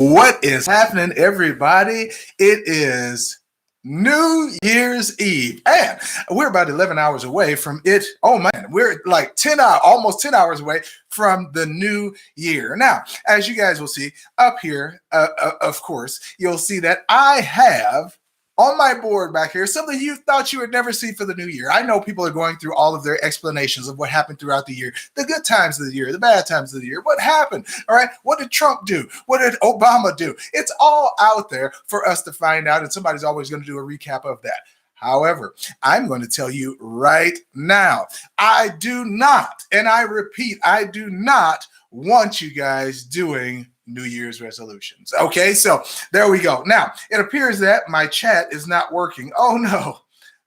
What is happening, everybody? It is New Year's Eve, and we're about 11 hours away from it. Oh man, we're like 10 hours, almost 10 hours away from the new year. Now, as you guys will see up here, of course, you'll see that I have on my board back here something you thought you would never see for the new year. I know people are going through all of their explanations of what happened throughout the year, the good times of the year, the bad times of the year, what happened, all right? What did Trump do? What did Obama do? It's all out there for us to find out, and somebody's always going to do a recap of that. However, I'm going to tell you right now, I do not, and I repeat, I do not want you guys doing New Year's resolutions. Okay, so there we go. Now, it appears that my chat is not working. Oh no,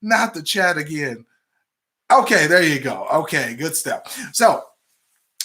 not the chat again. Okay, there you go. Okay, good stuff. So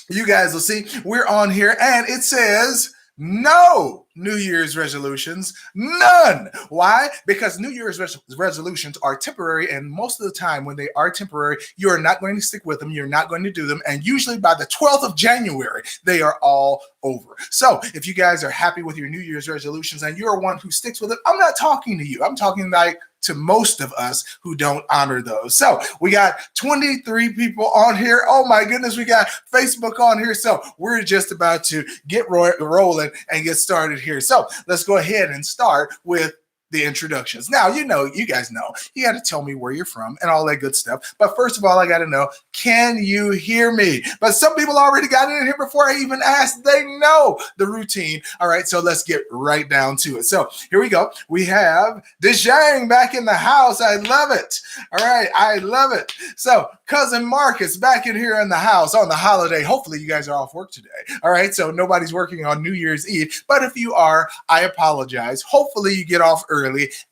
you guys will see we're on here and it says no New Year's resolutions, none. Why? Because New Year's resolutions are temporary, and most of the time when they are temporary, you are not going to stick with them, you're not going to do them, and usually by the 12th of January, they are all over. So if you guys are happy with your New Year's resolutions and you're one who sticks with it, I'm not talking to you. I'm talking like to most of us who don't honor those. So we got 23 people on here. Oh my goodness, we got Facebook on here. So we're just about to get rolling and get started here. So let's go ahead and start with the introductions. Now, you guys know, you got to tell me where you're from and all that good stuff. But first of all, I got to know, can you hear me? But some people already got in here before I even asked. They know the routine. All right, so let's get right down to it. So here we go. We have Dejang back in the house. I love it. All right, I love it. So cousin Marcus back in here in the house on the holiday. Hopefully you guys are off work today. All right, so nobody's working on New Year's Eve. But if you are, I apologize. Hopefully you get off early,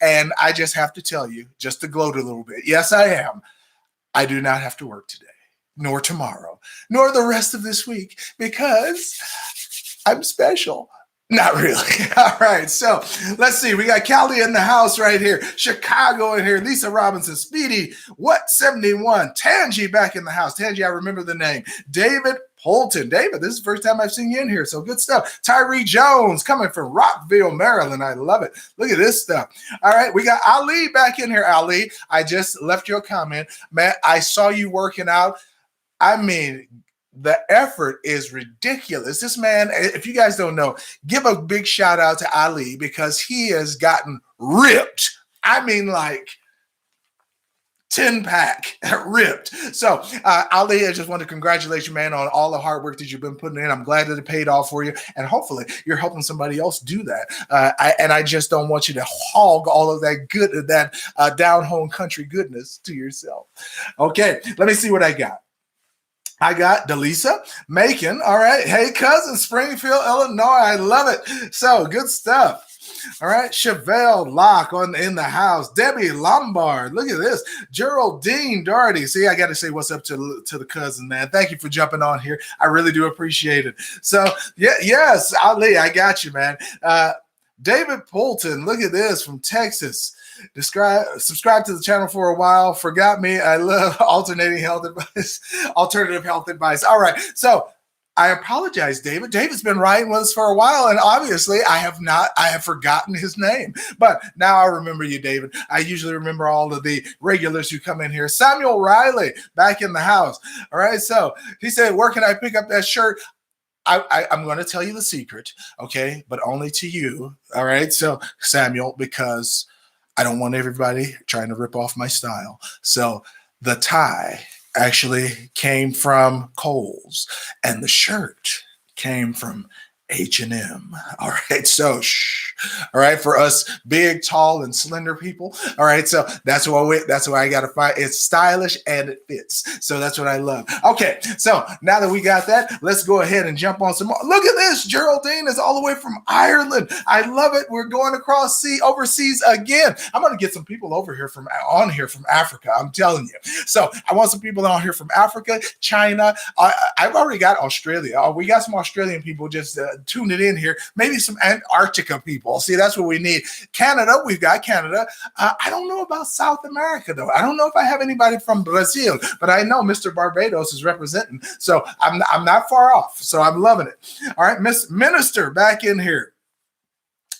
and I just have to tell you, just to gloat a little bit, yes, I am. I do not have to work today, nor tomorrow, nor the rest of this week, because I'm special. Not really. All right, so let's see. We got Cali in the house right here. Chicago in here. Lisa Robinson. Speedy. What? 71. Tangi back in the house. Tangi, I remember the name. David Holton. David, this is the first time I've seen you in here, so good stuff. Tyree Jones coming from Rockville, Maryland. I love it. Look at this stuff. All right, we got Ali back in here. Ali, I just left you a comment. Man, I saw you working out. I mean, the effort is ridiculous. This man, if you guys don't know, give a big shout out to Ali because he has gotten ripped. I mean, like 10-pack ripped. So Ali, I just want to congratulate you, man, on all the hard work that you've been putting in. I'm glad that it paid off for you, and hopefully you're helping somebody else do that. I just don't want you to hog all of that down home country goodness to yourself. Okay, let me see what I got. I got Delisa Macon. All right. Hey, cousin, Springfield, Illinois. I love it. So good stuff. All right. Chevelle Locke in the house. Debbie Lombard. Look at this. Geraldine Doherty. See, I got to say what's up to the cousin, man. Thank you for jumping on here. I really do appreciate it. So, yes, Ali, I got you, man. David Poulton. Look at this from Texas. Subscribe to the channel for a while. Forgot me. I love alternative health advice. All right. So I apologize, David. David's been writing with us for a while, and obviously I have forgotten his name. But now I remember you, David. I usually remember all of the regulars who come in here. Samuel Riley back in the house. All right. So he said, where can I pick up that shirt? I'm going to tell you the secret, okay? But only to you. All right. So Samuel, because I don't want everybody trying to rip off my style. So the tie actually came from Kohl's, and the shirt came from H&M. All right, so all right, for us big, tall, and slender people. All right, so that's why I gotta find. It's stylish and it fits. So that's what I love. Okay, so now that we got that, let's go ahead and jump on some more. Look at this. Geraldine is all the way from Ireland. I love it. We're going across overseas again. I'm gonna get some people on here from Africa. I'm telling you. So I want some people on here from Africa, China. I've already got Australia. We got some Australian people just tune it in here. Maybe some Antarctica people. See, that's what we need. Canada, we've got Canada. I don't know about South America, though. I don't know if I have anybody from Brazil, but I know Mr. Barbados is representing. So I'm not far off. So I'm loving it. All right, Miss Minister back in here.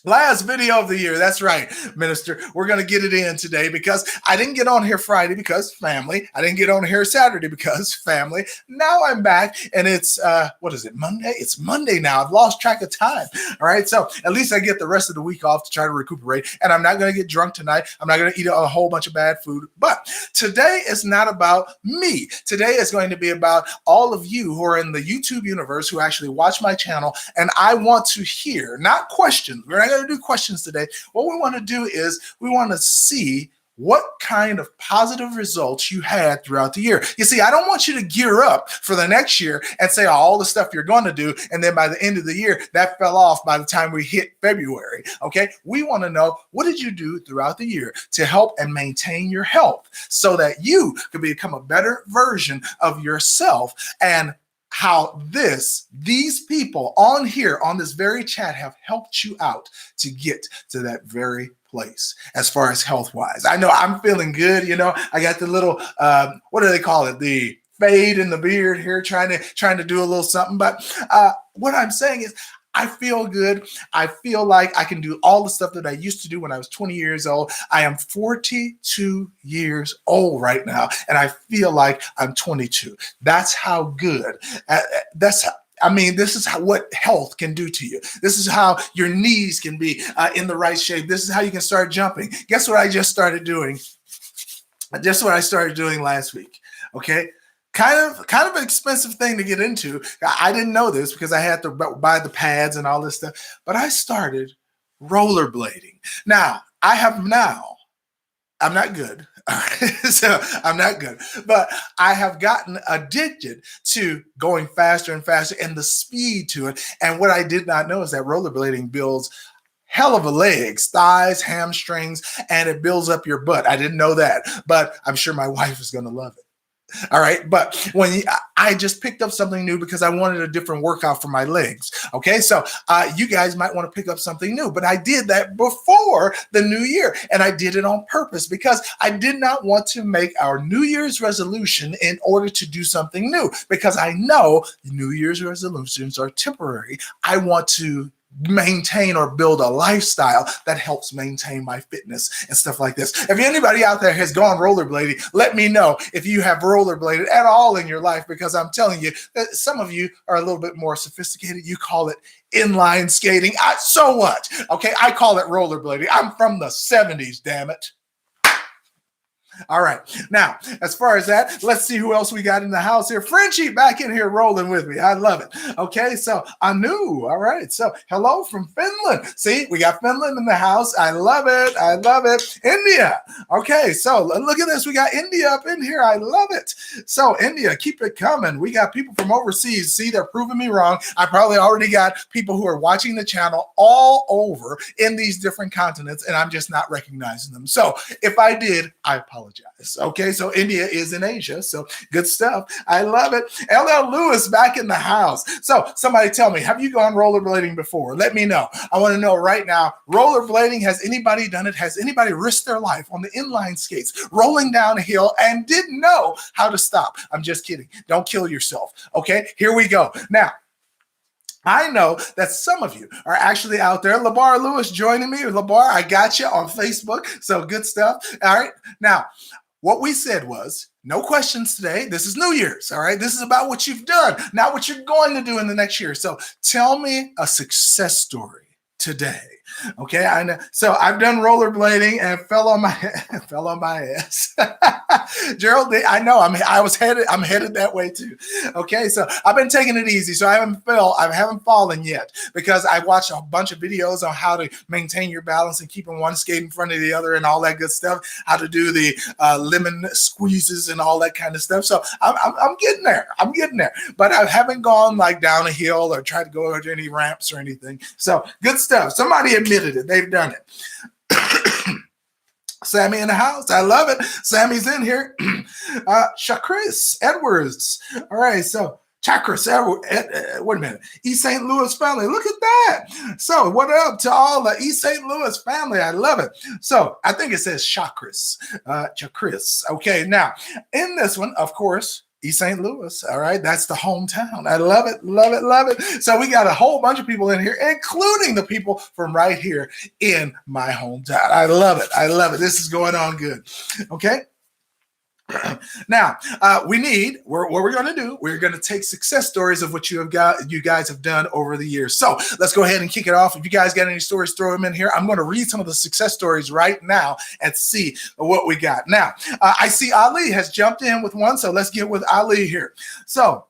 Last video of the year. That's right, Minister. We're going to get it in today because I didn't get on here Friday because family. I didn't get on here Saturday because family. Now I'm back and it's, what is it, Monday? It's Monday now. I've lost track of time. All right. So at least I get the rest of the week off to try to recuperate. And I'm not going to get drunk tonight. I'm not going to eat a whole bunch of bad food. But today is not about me. Today is going to be about all of you who are in the YouTube universe who actually watch my channel. And I want to hear, not questions. We're not going to do questions today. What we want to do is we want to see what kind of positive results you had throughout the year. You see, I don't want you to gear up for the next year and say all the stuff you're going to do, and then by the end of the year, that fell off by the time we hit February, okay? We want to know, what did you do throughout the year to help and maintain your health so that you could become a better version of yourself, and how these people on here on this very chat have helped you out to get to that very place as far as health wise. I know I'm feeling good. You know, I got the little, what do they call it? The fade in the beard here, trying to do a little something. But what I'm saying is, I feel good. I feel like I can do all the stuff that I used to do when I was 20 years old. I am 42 years old right now, and I feel like I'm 22. That's how good. This is what health can do to you. This is how your knees can be in the right shape. This is how you can start jumping. Guess what I just started doing? Just what I started doing last week. Okay. Kind of an expensive thing to get into. I didn't know this because I had to buy the pads and all this stuff, but I started rollerblading. Now, I'm not good. So I'm not good, but I have gotten addicted to going faster and faster and the speed to it. And what I did not know is that rollerblading builds hell of a legs, thighs, hamstrings, and it builds up your butt. I didn't know that, but I'm sure my wife is going to love it. All right. But I just picked up something new because I wanted a different workout for my legs. Okay. So you guys might want to pick up something new, but I did that before the new year, and I did it on purpose because I did not want to make our New Year's resolution in order to do something new, because I know New Year's resolutions are temporary. I want to maintain or build a lifestyle that helps maintain my fitness and stuff like this. If anybody out there has gone rollerblading, let me know if you have rollerbladed at all in your life, because I'm telling you that some of you are a little bit more sophisticated. You call it inline skating. So what? Okay, I call it rollerblading. I'm from the 70s, damn it. All right. Now, as far as that, let's see who else we got in the house here. Frenchie back in here rolling with me. I love it. Okay. So Anu. All right. So hello from Finland. See, we got Finland in the house. I love it. I love it. India. Okay. So look at this. We got India up in here. I love it. So India, keep it coming. We got people from overseas. See, they're proving me wrong. I probably already got people who are watching the channel all over in these different continents, and I'm just not recognizing them. So if I did, I apologize. Okay, so India is in Asia, so good stuff. I love it. LL Lewis back in the house. So somebody tell me, have you gone rollerblading before? Let me know. I want to know right now, rollerblading, has anybody done it? Has anybody risked their life on the inline skates, rolling down a hill and didn't know how to stop? I'm just kidding. Don't kill yourself. Okay, here we go. Now, I know that some of you are actually out there. Labar Lewis joining me. Labar, I got you on Facebook. So good stuff. All right. Now, what we said was no questions today. This is New Year's. All right. This is about what you've done, not what you're going to do in the next year. So tell me a success story today. Okay, I know. So I've done rollerblading and fell on my ass. Gerald, I know. I'm headed that way too. Okay, so I've been taking it easy. So I haven't fallen yet, because I watched a bunch of videos on how to maintain your balance and keeping one skate in front of the other and all that good stuff. How to do the lemon squeezes and all that kind of stuff. So I'm getting there. I'm getting there, but I haven't gone like down a hill or tried to go over any ramps or anything. So good stuff. Somebody admitted it. They've done it. Sammy in the house. I love it. Sammy's in here. Chakris Edwards. All right. So Chakris Edwards. Wait a minute. East St. Louis family. Look at that. So what up to all the East St. Louis family? I love it. So I think it says Chakris. Chakris. Okay. Now in this one, of course, East St. Louis. All right. That's the hometown. I love it. Love it. Love it. So we got a whole bunch of people in here, including the people from right here in my hometown. I love it. I love it. This is going on good. Okay. Now, what we're going to do, we're going to take success stories of what you guys have done over the years. So let's go ahead and kick it off. If you guys got any stories, throw them in here. I'm going to read some of the success stories right now and see what we got. Now, I see Ali has jumped in with one, so let's get with Ali here. So,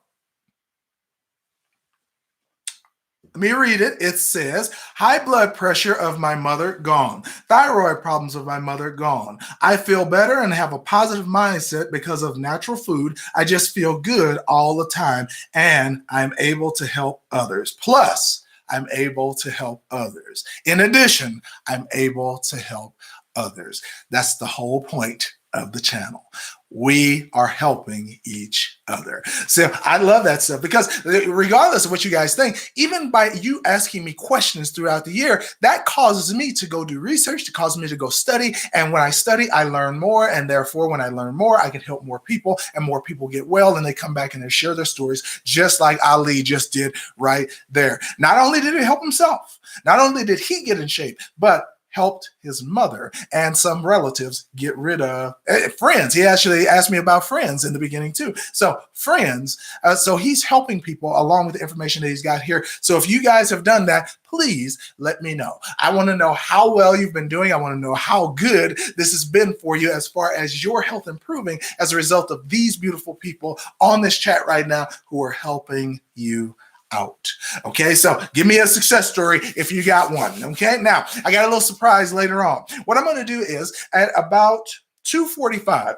let me read it. It says, high blood pressure of my mother, gone. Thyroid problems of my mother, gone. I feel better and have a positive mindset because of natural food. I just feel good all the time, and I'm able to help others. Plus, I'm able to help others. In addition, I'm able to help others. That's the whole point of the channel. We are helping each other. So I love that stuff, because regardless of what you guys think, even by you asking me questions throughout the year, that causes me to go do research, to cause me to go study. And when I study, I learn more. And therefore, when I learn more, I can help more people, and more people get well, and they come back and they share their stories, just like Ali just did right there. Not only did he help himself, not only did he get in shape, but helped his mother and some relatives get rid of friends. He actually asked me about friends in the beginning too. So friends, so he's helping people along with the information that he's got here. So if you guys have done that, please let me know. I want to know how well you've been doing. I want to know how good this has been for you as far as your health improving as a result of these beautiful people on this chat right now who are helping you out. Okay, so give me a success story if you got one. Okay, now I got a little surprise later on. What I'm going to do is at about 2:45,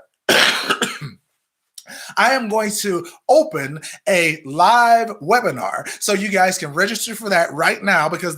I am going to open a live webinar, so you guys can register for that right now, because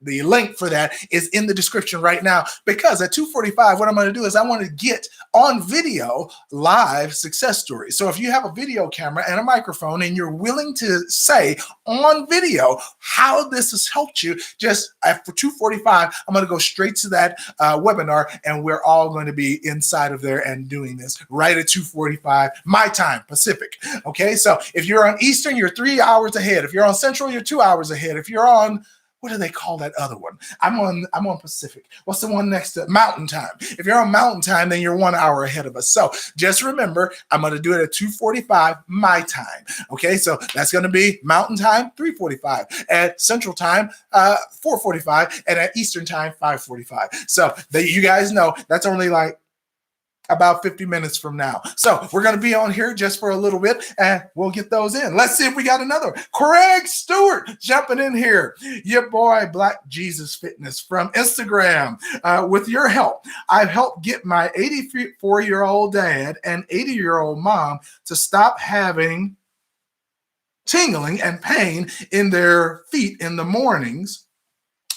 the link for that is in the description right now, because at 2:45, what I'm going to do is I want to get on video live success stories. So if you have a video camera and a microphone and you're willing to say on video how this has helped you, just for 2:45, I'm going to go straight to that webinar, and we're all going to be inside of there and doing this right at 2:45 my time, Pacific. Okay, so if you're on Eastern, you're 3 hours ahead. If you're on Central, you're 2 hours ahead. If you're on, what do they call that other one? I'm on Pacific. What's the one next to Mountain Time? If you're on Mountain Time, then you're 1 hour ahead of us. So just remember, I'm going to do it at 2:45 my time. Okay, so that's going to be Mountain Time 3:45, at Central Time 4:45, and at Eastern Time 5:45. So that you guys know, that's only like about 50 minutes from now. So we're going to be on here just for a little bit, and we'll get those in. Let's see if we got another one. Craig Stewart jumping in here. Your boy Black Jesus Fitness from Instagram. With your help, I've helped get my 84-year-old dad and 80-year-old mom to stop having tingling and pain in their feet in the mornings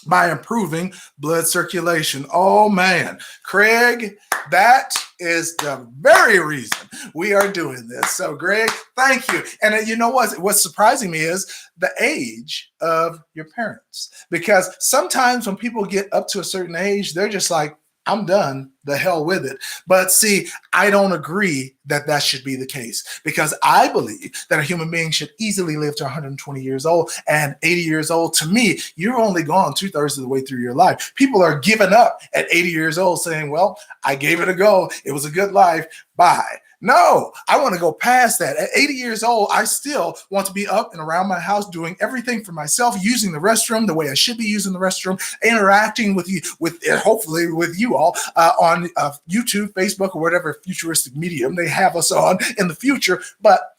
by improving blood circulation. Oh man, Craig, that is the very reason we are doing this. So Greg, thank you. And you know what's surprising me is the age of your parents, because sometimes when people get up to a certain age, they're just like, I'm done, the hell with it. But see, I don't agree that that should be the case, because I believe that a human being should easily live to 120 years old and 80 years old. To me, you're only gone 2/3 of the way through your life. People are giving up at 80 years old saying, well, I gave it a go. It was a good life. Bye. No, I want to go past that. At 80 years old, I still want to be up and around my house doing everything for myself, using the restroom the way I should be using the restroom, interacting with you, hopefully with you all on YouTube, Facebook, or whatever futuristic medium they have us on in the future. But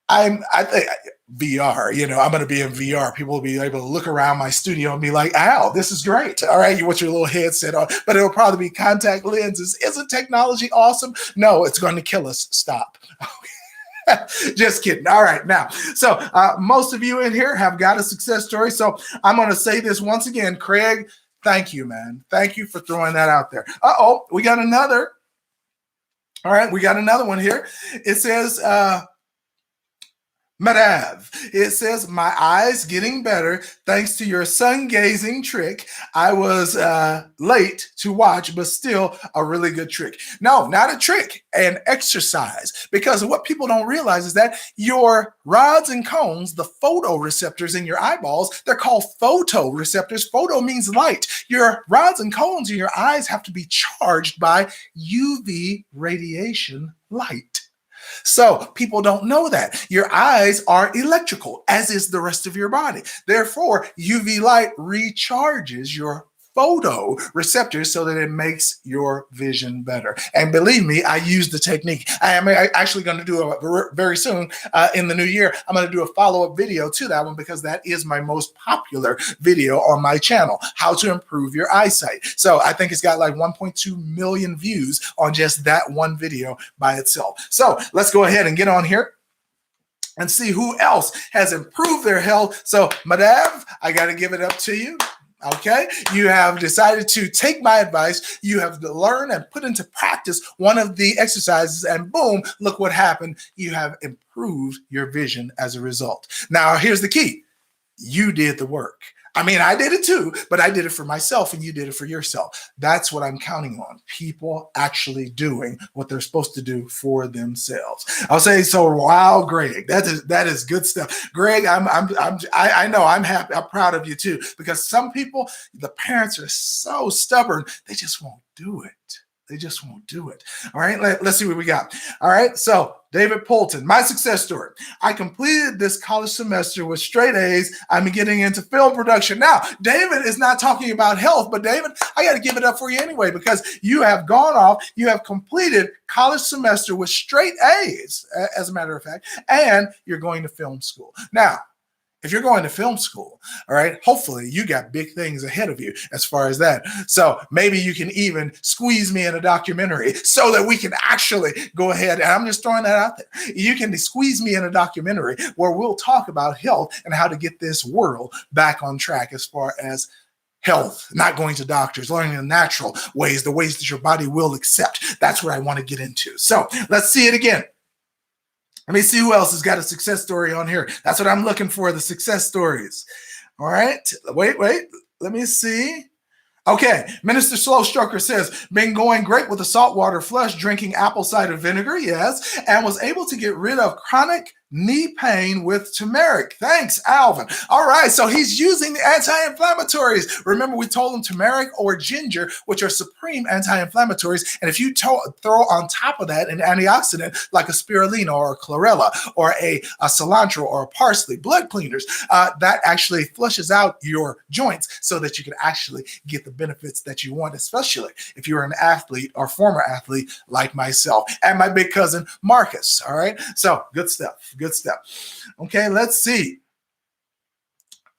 I think VR, I'm going to be in VR. People will be able to look around my studio and be like, ow, this is great. All right, you want your little headset on, but it'll probably be contact lenses. Isn't technology awesome? No, it's going to kill us. Stop. Just kidding. All right, now, so most of you in here have got a success story. So I'm going to say this once again, Craig, thank you, man. Thank you for throwing that out there. Uh-oh, we got another. All right, we got another one here. It says, Madav. It says, my eyes getting better thanks to your sun gazing trick. I was late to watch, but still a really good trick. No, not a trick, an exercise. Because what people don't realize is that your rods and cones, the photoreceptors in your eyeballs, they're called photoreceptors. Photo means light. Your rods and cones in your eyes have to be charged by UV radiation light. So people don't know that. Your eyes are electrical, as is the rest of your body. Therefore, UV light recharges your photoreceptors so that it makes your vision better. And believe me, I use the technique. I am actually going to do a very soon in the new year. I'm going to do a follow-up video to that one because that is my most popular video on my channel, how to improve your eyesight. So I think it's got like 1.2 million views on just that one video by itself. So let's go ahead and get on here and see who else has improved their health. So Madav, I got to give it up to you. Okay, you have decided to take my advice. You have to learn and put into practice one of the exercises, and boom, look what happened. You have improved your vision as a result. Now, here's the key. You did the work. I mean, I did it too, but I did it for myself and you did it for yourself. That's what I'm counting on. People actually doing what they're supposed to do for themselves. I'll say, so wow, Greg, that is good stuff. Greg, I know I'm happy. I'm proud of you too, because some people, the parents are so stubborn, they just won't do it. They just won't do it. All right, let's see what we got. All right, so David Polton, my success story. I completed this college semester with straight A's. I'm getting into film production. Now, David is not talking about health, but David, I got to give it up for you anyway, because you have gone off, you have completed college semester with straight A's, as a matter of fact, and you're going to film school. Now, if you're going to film school, all right, hopefully you got big things ahead of you as far as that. So maybe you can even squeeze me in a documentary so that we can actually go ahead. And I'm just throwing that out there. You can squeeze me in a documentary where we'll talk about health and how to get this world back on track as far as health, not going to doctors, learning the natural ways, the ways that your body will accept. That's what I want to get into. So let's see it again. Let me see who else has got a success story on here. That's what I'm looking for, the success stories. All right. Wait. Let me see. Okay, Minister Slow Stroker says, been going great with the saltwater flush, drinking apple cider vinegar, yes, and was able to get rid of chronic knee pain with turmeric. Thanks, Alvin. All right, so he's using the anti-inflammatories. Remember, we told him turmeric or ginger, which are supreme anti-inflammatories, and if you throw on top of that an antioxidant like a spirulina or a chlorella or a cilantro or a parsley, blood cleaners, that actually flushes out your joints so that you can actually get the benefits that you want, especially if you're an athlete or former athlete like myself and my big cousin Marcus. All right, so good stuff. Good stuff. Okay, let's see.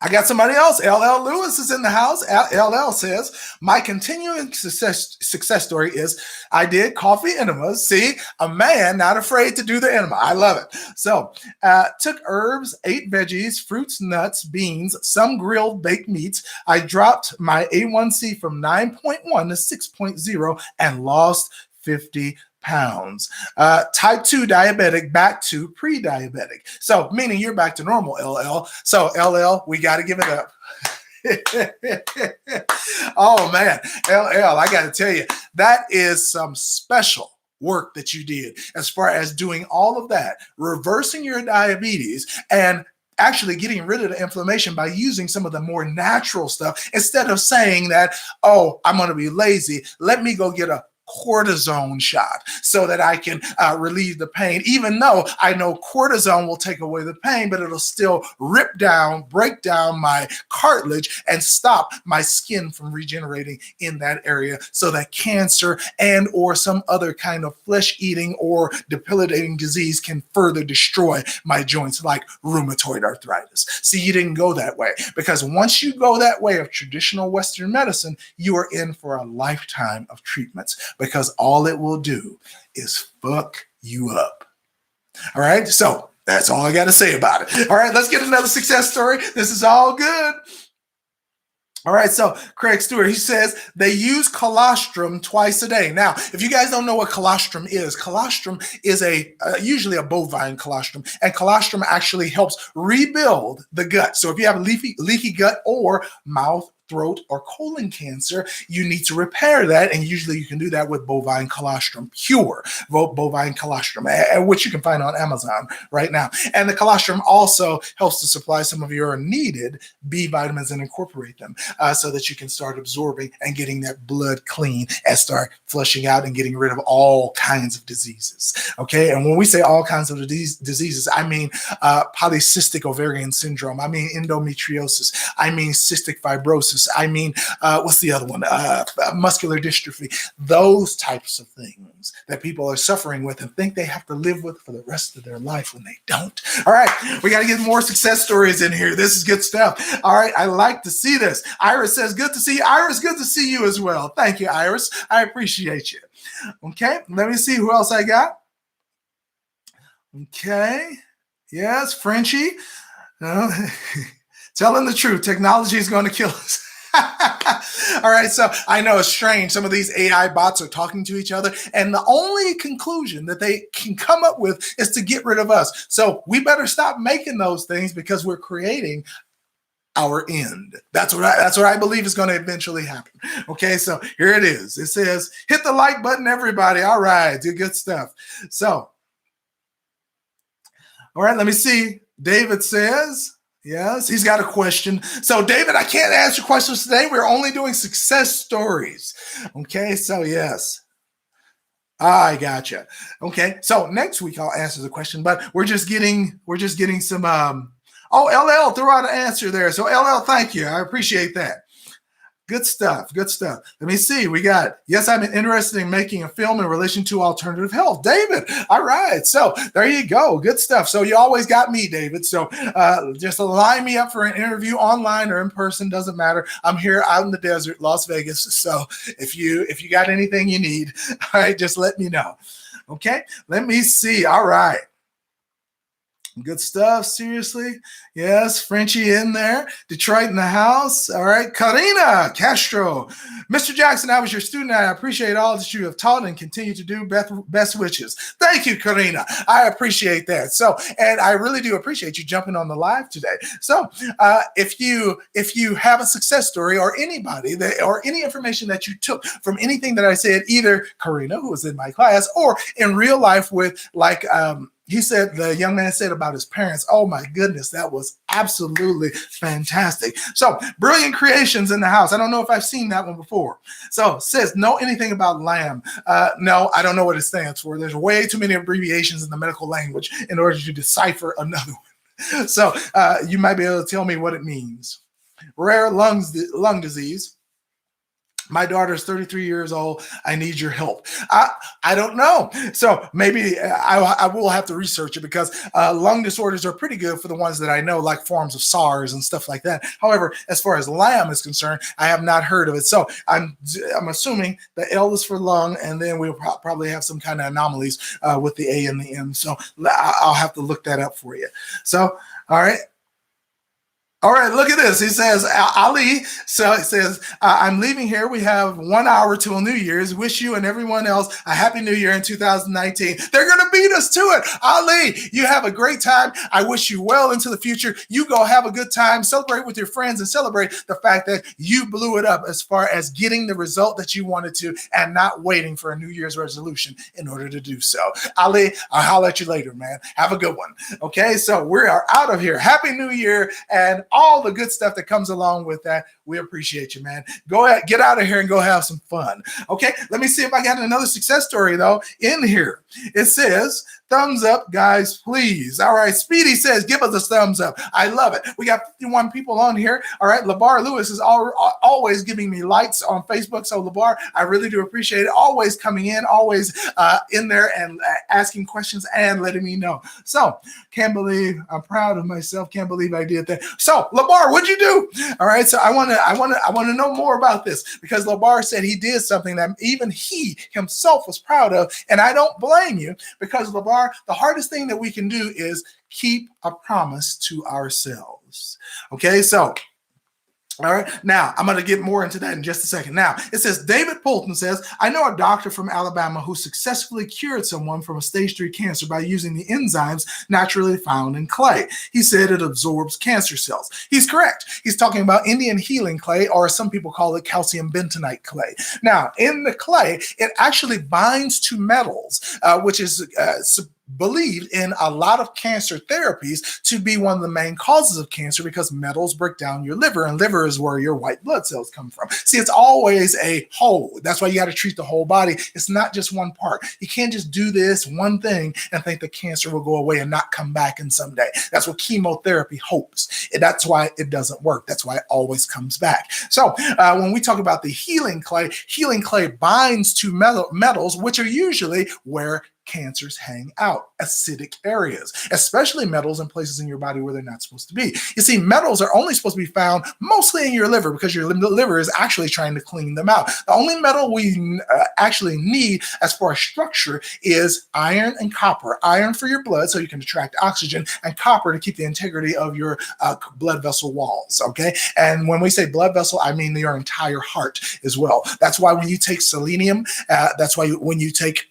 I got somebody else. LL Lewis is in the house. LL says, my continuing success story is I did coffee enemas. See, a man not afraid to do the enema. I love it. So took herbs, 8 veggies, fruits, nuts, beans, some grilled baked meats. I dropped my A1C from 9.1 to 6.0 and lost 50 pounds. Type 2 diabetic back to pre-diabetic. So meaning you're back to normal, LL. So LL, we got to give it up. Oh man, LL, I got to tell you, that is some special work that you did as far as doing all of that, reversing your diabetes and actually getting rid of the inflammation by using some of the more natural stuff instead of saying that, oh, I'm going to be lazy. Let me go get a cortisone shot so that I can relieve the pain, even though I know cortisone will take away the pain, but it'll still break down my cartilage and stop my skin from regenerating in that area so that cancer and or some other kind of flesh-eating or debilitating disease can further destroy my joints like rheumatoid arthritis. See, you didn't go that way, because once you go that way of traditional Western medicine, you are in for a lifetime of treatments, because all it will do is fuck you up. All right, so that's all I got to say about it. All right, let's get another success story. This is all good. All right, so Craig Stewart, he says they use colostrum twice a day. Now, if you guys don't know what colostrum is usually a bovine colostrum, and colostrum actually helps rebuild the gut. So if you have a leaky gut or mouth, throat, or colon cancer, you need to repair that, and usually you can do that with bovine colostrum, pure bovine colostrum, which you can find on Amazon right now. And the colostrum also helps to supply some of your needed B vitamins and incorporate them so that you can start absorbing and getting that blood clean and start flushing out and getting rid of all kinds of diseases. Okay, and when we say all kinds of diseases, I mean polycystic ovarian syndrome, I mean endometriosis, I mean cystic fibrosis, I mean, what's the other one? Muscular dystrophy. Those types of things that people are suffering with and think they have to live with for the rest of their life when they don't. All right, we got to get more success stories in here. This is good stuff. All right, I like to see this. Iris says, good to see you. Iris, good to see you as well. Thank you, Iris. I appreciate you. Okay, let me see who else I got. Okay, yes, Frenchie. Telling the truth, technology is going to kill us. All right, so I know it's strange. Some of these AI bots are talking to each other, and the only conclusion that they can come up with is to get rid of us. So we better stop making those things because we're creating our end. That's what I believe is going to eventually happen. Okay, so here it is. It says, hit the like button, everybody. All right, do good stuff. So, all right, let me see. David says, yes, he's got a question. So, David, I can't answer questions today. We're only doing success stories. Okay, so yes. I gotcha. Okay, so next week I'll answer the question, but we're just getting some LL threw out an answer there. So LL, thank you. I appreciate that. Good stuff. Good stuff. Let me see. We got, yes, I'm interested in making a film in relation to alternative health. David. All right. So there you go. Good stuff. So you always got me, David. So just line me up for an interview online or in person. Doesn't matter. I'm here out in the desert, Las Vegas. So if you got anything you need, all right, just let me know. Okay. Let me see. All right. Good stuff. Seriously. Yes. Frenchie in there. Detroit in the house. All right. Karina Castro. Mr. Jackson, I was your student. I appreciate all that you have taught and continue to do. Best wishes. Thank you, Karina. I appreciate that. So, and I really do appreciate you jumping on the live today. So if you have a success story or anybody or any information that you took from anything that I said, either Karina, who was in my class, or in real life with he said, the young man said about his parents, oh my goodness, that was absolutely fantastic. So Brilliant Creations in the house. I don't know if I've seen that one before. So says, know anything about LAM? No, I don't know what it stands for. There's way too many abbreviations in the medical language in order to decipher another one. So you might be able to tell me what it means. Rare lung disease. My daughter's 33 years old. I need your help. I don't know. So maybe I will have to research it because lung disorders are pretty good for the ones that I know, like forms of SARS and stuff like that. However, as far as LAM is concerned, I have not heard of it. So I'm assuming the L is for lung, and then we'll probably have some kind of anomalies with the A and the M. So I'll have to look that up for you. So, all right. All right, look at this. He says, Ali, so it says, I'm leaving here. We have 1 hour till New Year's. Wish you and everyone else a happy New Year in 2019. They're going to beat us to it. Ali, you have a great time. I wish you well into the future. You go have a good time, celebrate with your friends, and celebrate the fact that you blew it up as far as getting the result that you wanted to and not waiting for a New Year's resolution in order to do so. Ali, I'll holler at you later, man. Have a good one. Okay, so we are out of here. Happy New Year, and all the good stuff that comes along with that. We appreciate you, man. Go ahead, get out of here and go have some fun. Okay, let me see if I got another success story, though, in here. It says, thumbs up, guys, please. All right, Speedy says, give us a thumbs up. I love it. We got 51 people on here. All right, LeBar Lewis is always giving me likes on Facebook. So, LeBar, I really do appreciate it. Always coming in, always in there and asking questions and letting me know. So, can't believe I'm proud of myself. Can't believe I did that. So, LeBar, what'd you do? All right, so I want to know more about this because LeBar said he did something that even he himself was proud of, and I don't blame you because LeBar, the hardest thing that we can do is keep a promise to ourselves. Okay, so All right. Now, I'm going to get more into that in just a second. Now, it says David Poulton says, I know a doctor from Alabama who successfully cured someone from a stage 3 cancer by using the enzymes naturally found in clay. He said it absorbs cancer cells. He's correct. He's talking about Indian healing clay, or some people call it calcium bentonite clay. Now, in the clay, it actually binds to metals, which is believed in a lot of cancer therapies to be one of the main causes of cancer, because metals break down your liver, and liver is where your white blood cells come from. See, it's always a whole. That's why you got to treat the whole body. It's not just one part. You can't just do this one thing and think the cancer will go away and not come back in some day. That's what chemotherapy hopes. And that's why it doesn't work. That's why it always comes back. So when we talk about the healing clay binds to metals, which are usually where cancers hang out, acidic areas, especially metals in places in your body where they're not supposed to be. You see, metals are only supposed to be found mostly in your liver, because your liver is actually trying to clean them out. The only metal we actually need as far as structure is iron and copper. Iron for your blood so you can attract oxygen, and copper to keep the integrity of your blood vessel walls, okay? And when we say blood vessel, I mean your entire heart as well. That's why when you take selenium, that's why when you take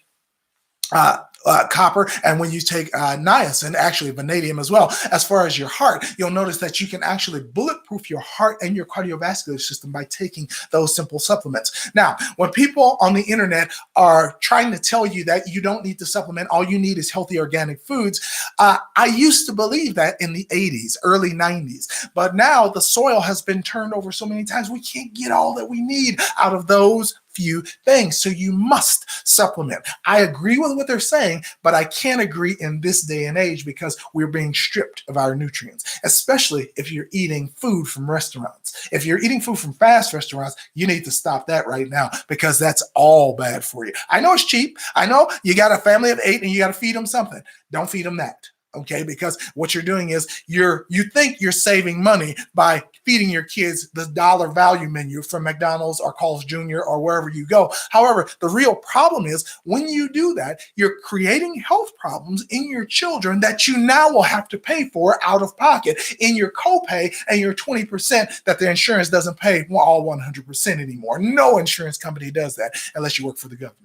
copper, and when you take niacin, actually vanadium as well, as far as your heart, you'll notice that you can actually bulletproof your heart and your cardiovascular system by taking those simple supplements. Now, when people on the internet are trying to tell you that you don't need to supplement, all you need is healthy organic foods, I used to believe that in the 80s, early 90s, but now the soil has been turned over so many times, we can't get all that we need out of those few things. So you must supplement. I agree with what they're saying, but I can't agree in this day and age, because we're being stripped of our nutrients, especially if you're eating food from restaurants. If you're eating food from fast restaurants, you need to stop that right now, because that's all bad for you. I know it's cheap. I know you got a family of 8 and you got to feed them something. Don't feed them that. Okay, because what you're doing is you think you're saving money by feeding your kids the dollar value menu from McDonald's or Carl's Jr. or wherever you go. However, the real problem is when you do that, you're creating health problems in your children that you now will have to pay for out of pocket in your copay and your 20% that the insurance doesn't pay all 100% anymore. No insurance company does that unless you work for the government.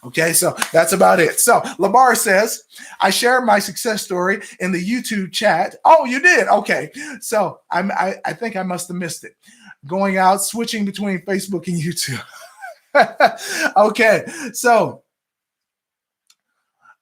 Okay, so that's about it. So Labar says, I shared my success story in the YouTube chat. Oh, you did? Okay. So I think I must have missed it. Going out, switching between Facebook and YouTube. Okay, so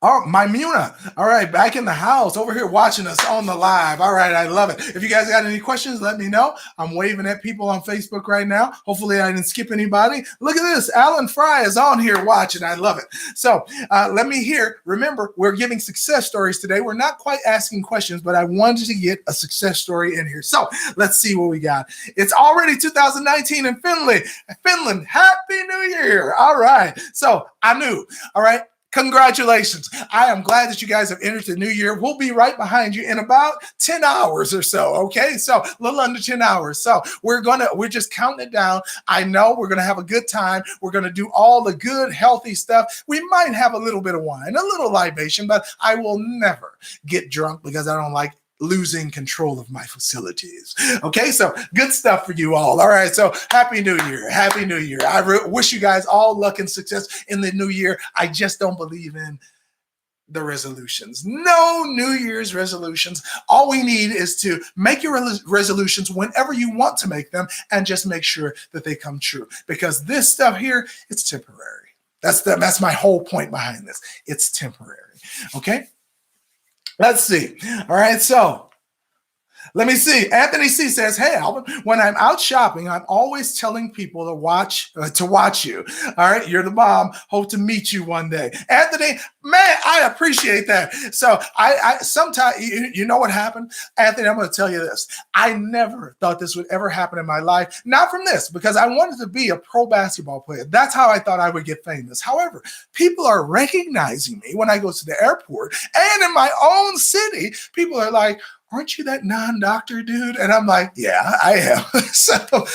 oh, my Muna. All right, back in the house over here watching us on the live. All right, I love it. If you guys got any questions, let me know. I'm waving at people on Facebook right now. Hopefully I didn't skip anybody. Look at this. Alan Fry is on here watching. I love it. So let me hear. Remember, we're giving success stories today. We're not quite asking questions, but I wanted to get a success story in here. So let's see what we got. It's already 2019 in Finland. Finland, Happy New Year. All right. So I knew. All right. Congratulations. I am glad that you guys have entered the new year. We'll be right behind you in about 10 hours or so. Okay. So a little under 10 hours. So we're just counting it down. I know we're going to have a good time. We're going to do all the good, healthy stuff. We might have a little bit of wine, a little libation, but I will never get drunk because I don't like losing control of my facilities. Okay, so good stuff for you all. All right, so Happy New Year. Happy New Year. I wish you guys all luck and success in the new year. I just don't believe in the resolutions. No New Year's resolutions. All we need is to make your resolutions whenever you want to make them, and just make sure that they come true, because this stuff here, it's temporary. That's my whole point behind this. It's temporary. Okay? Let's see. All right, so let me see. Anthony C says, hey, Alvin, when I'm out shopping, I'm always telling people to watch you. All right, you're the bomb. Hope to meet you one day. Anthony, man, I appreciate that. So I sometimes, you know what happened? Anthony, I'm going to tell you this. I never thought this would ever happen in my life. Not from this, because I wanted to be a pro basketball player. That's how I thought I would get famous. However, people are recognizing me when I go to the airport, and in my own city, people are like, aren't you that non-doctor dude? And I'm like, yeah, I am. So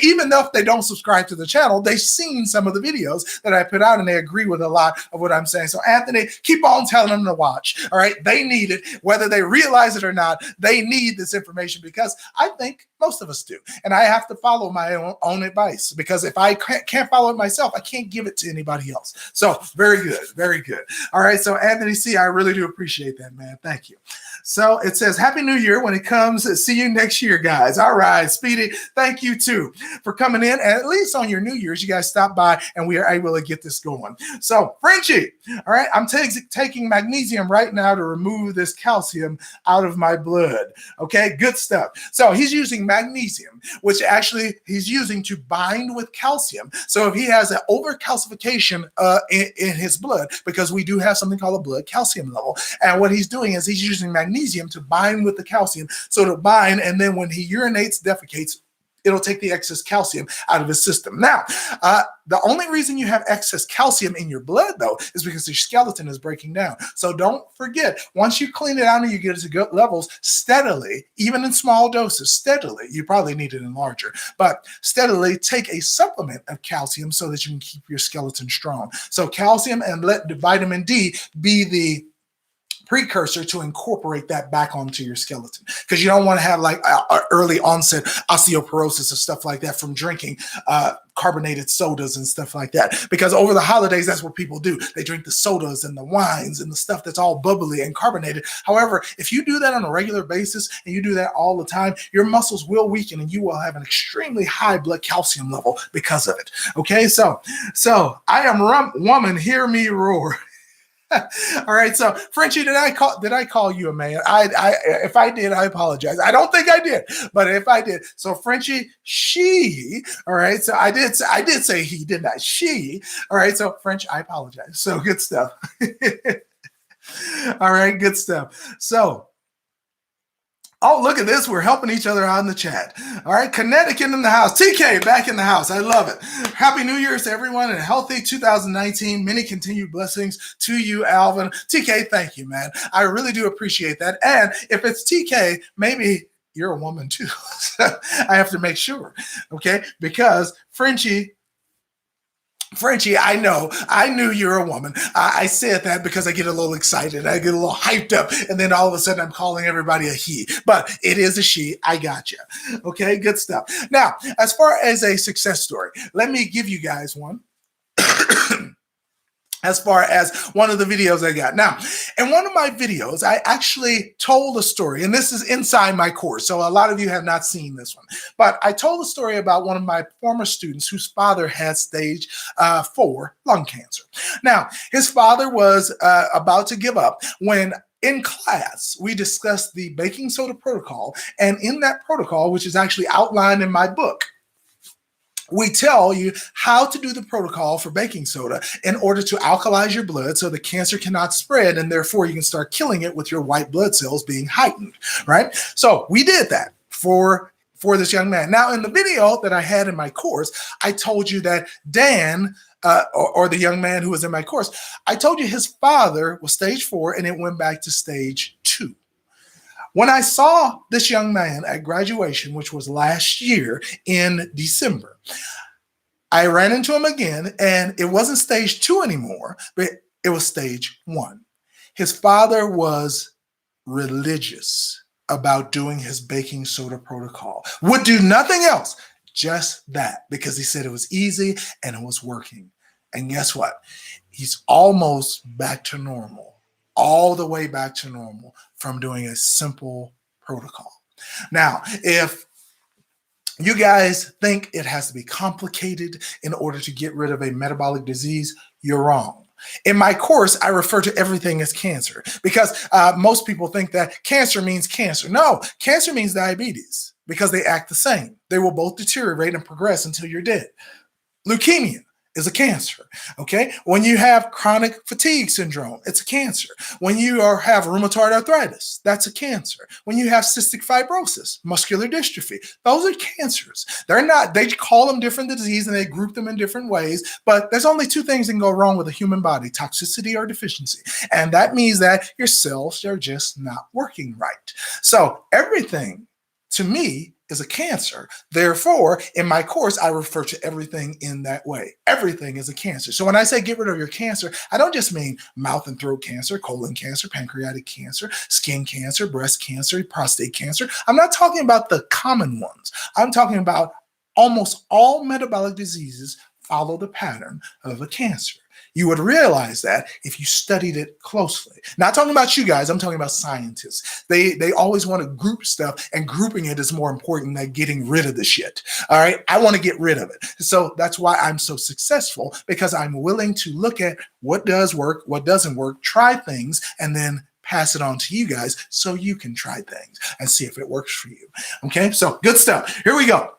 even though if they don't subscribe to the channel, they've seen some of the videos that I put out and they agree with a lot of what I'm saying. So Anthony, keep on telling them to watch. All right. They need it, whether they realize it or not. They need this information because I think most of us do. And I have to follow my own advice because if I can't follow it myself, I can't give it to anybody else. So very good. Very good. All right. So Anthony C., I really do appreciate that, man. Thank you. So it says, Happy New Year when it comes. See you next year, guys. All right, Speedy, thank you too for coming in. And at least on your New Year's, you guys stop by and we are able to get this going. So Frenchie, all right, I'm taking magnesium right now to remove this calcium out of my blood. Okay, good stuff. So he's using magnesium, which actually he's using to bind with calcium. So if he has an overcalcification in his blood, because we do have something called a blood calcium level, and what he's doing is he's using magnesium to bind with the calcium, so to bind, and then when he urinates, defecates, it'll take the excess calcium out of his system. Now, the only reason you have excess calcium in your blood, though, is because your skeleton is breaking down. So don't forget, once you clean it out and you get it to good levels, steadily, even in small doses, steadily, you probably need it in larger, but steadily take a supplement of calcium so that you can keep your skeleton strong. So calcium, and let the vitamin D be the precursor to incorporate that back onto your skeleton, because you don't want to have like early onset osteoporosis or stuff like that from drinking carbonated sodas and stuff like that, because over the holidays, that's what people do. They drink the sodas and the wines and the stuff that's all bubbly and carbonated. However, if you do that on a regular basis and you do that all the time, your muscles will weaken and you will have an extremely high blood calcium level because of it. Okay, so I am woman, hear me roar. All right, so Frenchie, did I call you a man? If I did, I apologize. I don't think I did, but if I did, so Frenchie, she. All right, so I did say he, didn't I? She. All right, so French, I apologize. So good stuff. All right, good stuff. So. Oh, look at this. We're helping each other out in the chat. All right. Connecticut in the house. TK back in the house. I love it. Happy New Year's to everyone and a healthy 2019. Many continued blessings to you, Alvin. TK, thank you, man. I really do appreciate that. And if it's TK, maybe you're a woman too. I have to make sure. Okay. Because Frenchie, I knew you're a woman. I said that because I get a little excited. I get a little hyped up. And then all of a sudden I'm calling everybody a he. But it is a she. I got you. Okay, good stuff. Now, as far as a success story, let me give you guys one. As far as one of the videos I got. Now, in one of my videos, I actually told a story, and this is inside my course, so a lot of you have not seen this one, but I told a story about one of my former students whose father had stage 4 lung cancer. Now, his father was about to give up when in class, we discussed the baking soda protocol, and in that protocol, which is actually outlined in my book, we tell you how to do the protocol for baking soda in order to alkalize your blood so the cancer cannot spread, and therefore you can start killing it with your white blood cells being heightened, right? So we did that for this young man. Now, in the video that I had in my course, I told you that Dan, or the young man who was in my course, I told you his father was stage 4 and it went back to stage 2. When I saw this young man at graduation, which was last year in December, I ran into him again, and it wasn't stage 2 anymore, but it was stage 1. His father was religious about doing his baking soda protocol, would do nothing else, just that, because he said it was easy and it was working. And guess what? He's almost back to normal, all the way back to normal from doing a simple protocol. Now, if you guys think it has to be complicated in order to get rid of a metabolic disease, you're wrong. In my course, I refer to everything as cancer because most people think that cancer means cancer. No, cancer means diabetes because they act the same. They will both deteriorate and progress until you're dead. Leukemia is a cancer. Okay. When you have chronic fatigue syndrome, it's a cancer. When you have rheumatoid arthritis, that's a cancer. When you have cystic fibrosis, muscular dystrophy, those are cancers. They're not, they call them different diseases and they group them in different ways, but there's only two things that can go wrong with a human body: toxicity or deficiency. And that means that your cells are just not working right. So everything, to me, is a cancer. Therefore, in my course, I refer to everything in that way. Everything is a cancer. So when I say get rid of your cancer, I don't just mean mouth and throat cancer, colon cancer, pancreatic cancer, skin cancer, breast cancer, prostate cancer. I'm not talking about the common ones. I'm talking about almost all metabolic diseases follow the pattern of a cancer. You would realize that if you studied it closely. Not talking about you guys, I'm talking about scientists. They always want to group stuff, and grouping it is more important than getting rid of the shit. All right, I want to get rid of it. So that's why I'm so successful, because I'm willing to look at what does work, what doesn't work, try things, and then pass it on to you guys so you can try things and see if it works for you. Okay, so good stuff. Here we go.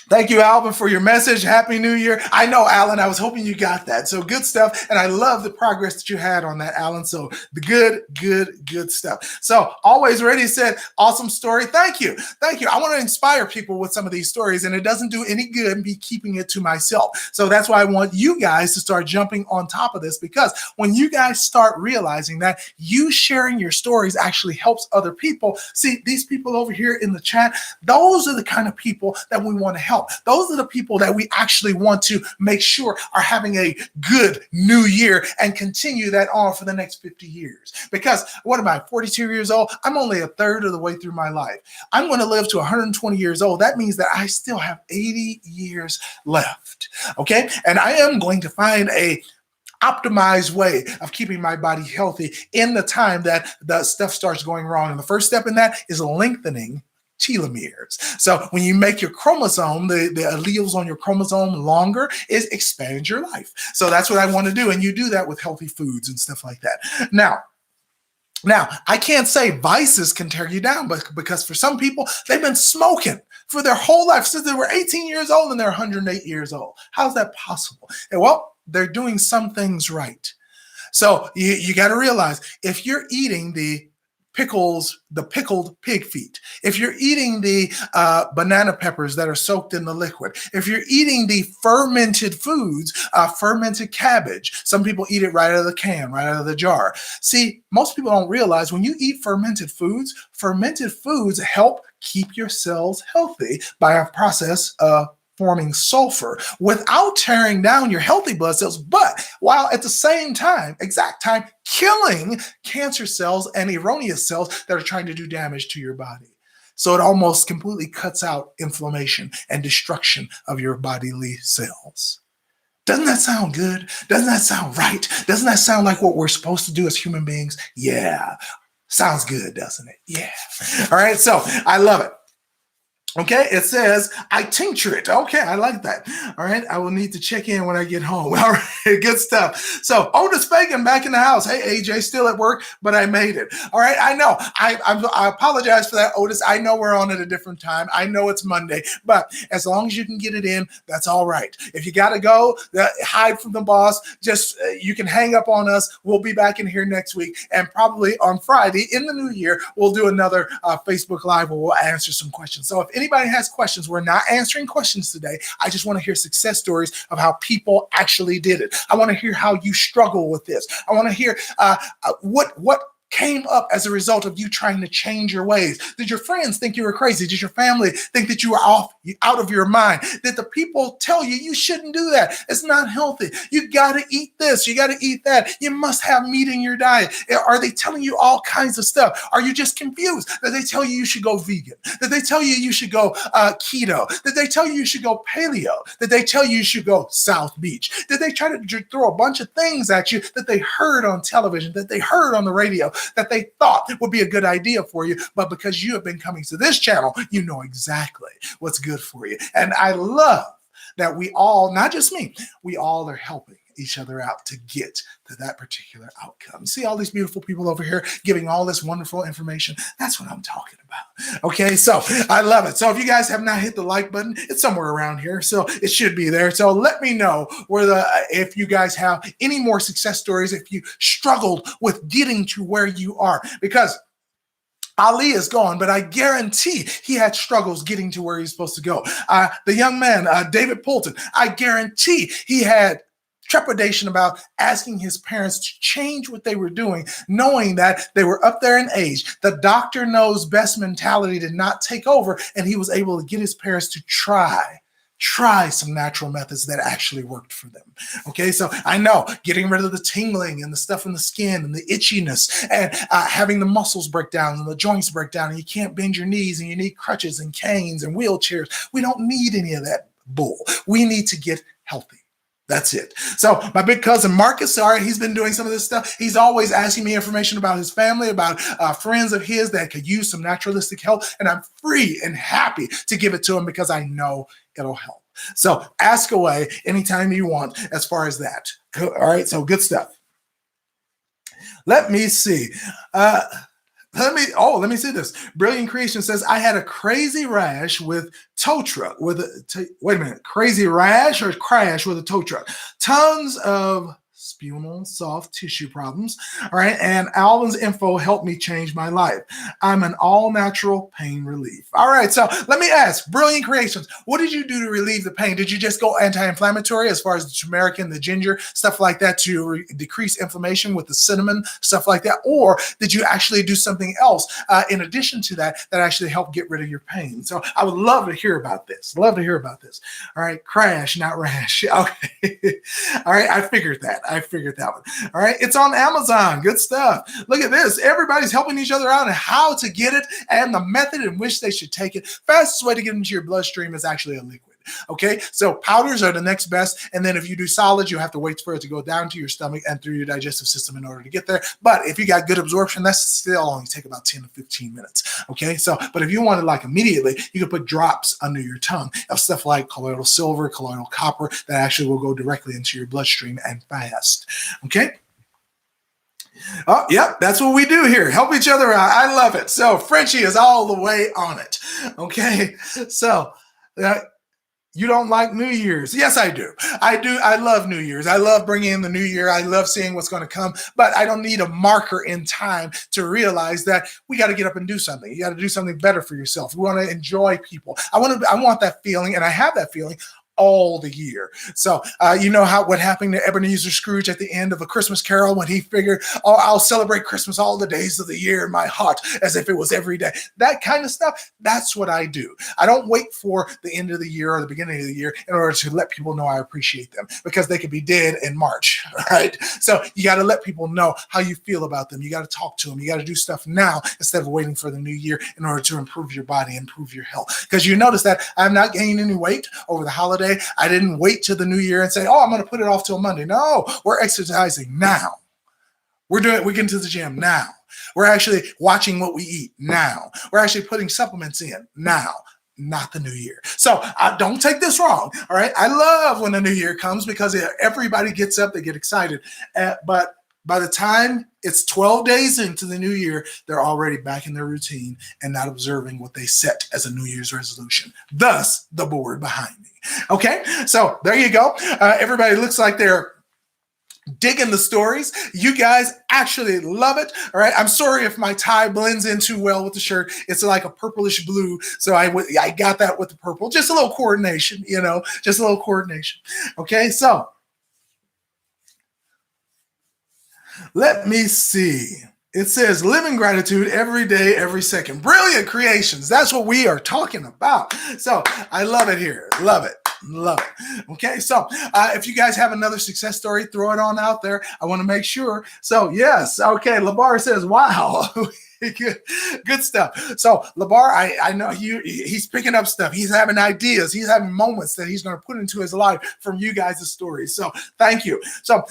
Thank you, Alvin, for your message. Happy New Year. I know, Alan, I was hoping you got that. So good stuff. And I love the progress that you had on that, Alan. So the good stuff. So Always Ready said, awesome story. Thank you. Thank you. I want to inspire people with some of these stories, and it doesn't do any good me keeping it to myself. So that's why I want you guys to start jumping on top of this, because when you guys start realizing that you sharing your stories actually helps other people. See, these people over here in the chat, those are the kind of people that we want to help. Those are the people that we actually want to make sure are having a good new year and continue that on for the next 50 years. Because what am I, 42 years old? I'm only a third of the way through my life. I'm going to live to 120 years old. That means that I still have 80 years left. Okay. And I am going to find a optimized way of keeping my body healthy in the time that the stuff starts going wrong. And the first step in that is lengthening telomeres. So when you make your chromosome, the alleles on your chromosome longer, is expand your life. So that's what I want to do. And you do that with healthy foods and stuff like that. Now, I can't say vices can tear you down, but because for some people, they've been smoking for their whole life since they were 18 years old and they're 108 years old. How's that possible? And well, they're doing some things right. So you got to realize, if you're eating the pickled pig feet, if you're eating the banana peppers that are soaked in the liquid, if you're eating the fermented foods, fermented cabbage, some people eat it right out of the can, right out of the jar. See, most people don't realize when you eat fermented foods help keep your cells healthy by a process of forming sulfur without tearing down your healthy blood cells, but while at the same time, exact time, killing cancer cells and erroneous cells that are trying to do damage to your body. So it almost completely cuts out inflammation and destruction of your bodily cells. Doesn't that sound good? Doesn't that sound right? Doesn't that sound like what we're supposed to do as human beings? Yeah. Sounds good, doesn't it? Yeah. All right. So I love it. Okay, it says, I tincture it. Okay, I like that. All right, I will need to check in when I get home. All right, good stuff. So, Otis Fagan back in the house. Hey, AJ, still at work, but I made it. All right, I know. I apologize for that, Otis. I know we're on at a different time. I know it's Monday, but as long as you can get it in, that's all right. If you got to go, hide from the boss, just you can hang up on us. We'll be back in here next week, and probably on Friday in the new year, we'll do another Facebook Live where we'll answer some questions. So if anybody has questions, we're not answering questions today. I just want to hear success stories of how people actually did it. I want to hear how you struggle with this. I want to hear what came up as a result of you trying to change your ways. Did your friends think you were crazy? Did your family think that you were out of your mind? Did the people tell you you shouldn't do that? It's not healthy. You got to eat this. You got to eat that. You must have meat in your diet. Are they telling you all kinds of stuff? Are you just confused? Did they tell you you should go vegan? Did they tell you you should go keto? Did they tell you you should go paleo? Did they tell you you should go South Beach? Did they try to throw a bunch of things at you that they heard on television, that they heard on the radio, that they thought would be a good idea for you, but because you have been coming to this channel, you know exactly what's good for you. And I love that we all, not just me, we all are helping each other out to get to that particular outcome. See all these beautiful people over here giving all this wonderful information? That's what I'm talking about. Okay, so I love it. So if you guys have not hit the like button, it's somewhere around here, so it should be there. So let me know if you guys have any more success stories, if you struggled with getting to where you are, because Ali is gone, but I guarantee he had struggles getting to where he's supposed to go. The young man, David Poulton, I guarantee he had trepidation about asking his parents to change what they were doing, knowing that they were up there in age. The doctor knows best mentality did not take over, and he was able to get his parents to try some natural methods that actually worked for them. Okay, so I know getting rid of the tingling and the stuff in the skin and the itchiness and having the muscles break down and the joints break down and you can't bend your knees and you need crutches and canes and wheelchairs. We don't need any of that bull. We need to get healthy. That's it. So my big cousin Marcus, all right, he's been doing some of this stuff. He's always asking me information about his family, about friends of his that could use some naturalistic help. And I'm free and happy to give it to him because I know it'll help. So ask away anytime you want as far as that. All right, so good stuff. Let me see. Let me see this. Brilliant Creation says, I had a crazy rash with tow truck wait a minute, crazy rash or crash with a tow truck. Tons of spumal soft tissue problems. All right. And Alvin's info helped me change my life. I'm an all natural pain relief. All right. So let me ask, Brilliant Creations, what did you do to relieve the pain? Did you just go anti-inflammatory as far as the turmeric and the ginger, stuff like that to decrease inflammation with the cinnamon, stuff like that? Or did you actually do something else in addition to that actually helped get rid of your pain? So I would love to hear about this. Love to hear about this. All right. Crash, not rash. Okay. All right. I figured that one. All right. It's on Amazon. Good stuff. Look at this. Everybody's helping each other out on how to get it and the method in which they should take it. Fastest way to get into your bloodstream is actually a liquid. Okay, so powders are the next best. And then if you do solids, you have to wait for it to go down to your stomach and through your digestive system in order to get there. But if you got good absorption, that's still only take about 10 to 15 minutes. Okay, so, but if you want it like immediately, you can put drops under your tongue of stuff like colloidal silver, colloidal copper that actually will go directly into your bloodstream and fast. Okay. Oh, yep, that's what we do here. Help each other out. I love it. So Frenchie is all the way on it. Okay, so you don't like New Year's? Yes, I do. I do. I love New Year's. I love bringing in the new year. I love seeing what's going to come, but I don't need a marker in time to realize that we got to get up and do something. You got to do something better for yourself. We want to enjoy people. I want that feeling, and I have that feeling all the year. So you know what happened to Ebenezer Scrooge at the end of A Christmas Carol when he figured, oh, I'll celebrate Christmas all the days of the year in my heart as if it was every day. That kind of stuff, that's what I do. I don't wait for the end of the year or the beginning of the year in order to let people know I appreciate them, because they could be dead in March, right? So you got to let people know how you feel about them. You got to talk to them. You got to do stuff now instead of waiting for the new year in order to improve your body, improve your health. Because you notice that I'm not gaining any weight over the holiday. I didn't wait till the new year and say, oh, I'm going to put it off till Monday. No, we're exercising now. We're getting to the gym now. We're actually watching what we eat now. We're actually putting supplements in now, not the new year. So don't take this wrong. All right. I love when the new year comes because everybody gets up, they get excited. But by the time it's 12 days into the new year, they're already back in their routine and not observing what they set as a New Year's resolution. Thus, the board behind me. Okay, so there you go. Everybody looks like they're digging the stories. You guys actually love it. All right. I'm sorry if my tie blends in too well with the shirt. It's like a purplish blue. So I got that with the purple. Just a little coordination, just a little coordination. Okay, so let me see. It says, live in gratitude every day, every second. Brilliant Creations. That's what we are talking about. So I love it here. Love it. Love it. Okay, so if you guys have another success story, throw it on out there. I want to make sure. So yes, okay. Labar says, wow. Good stuff. So Labar, I know he's picking up stuff. He's having ideas. He's having moments that he's going to put into his life from you guys' stories. So thank you. So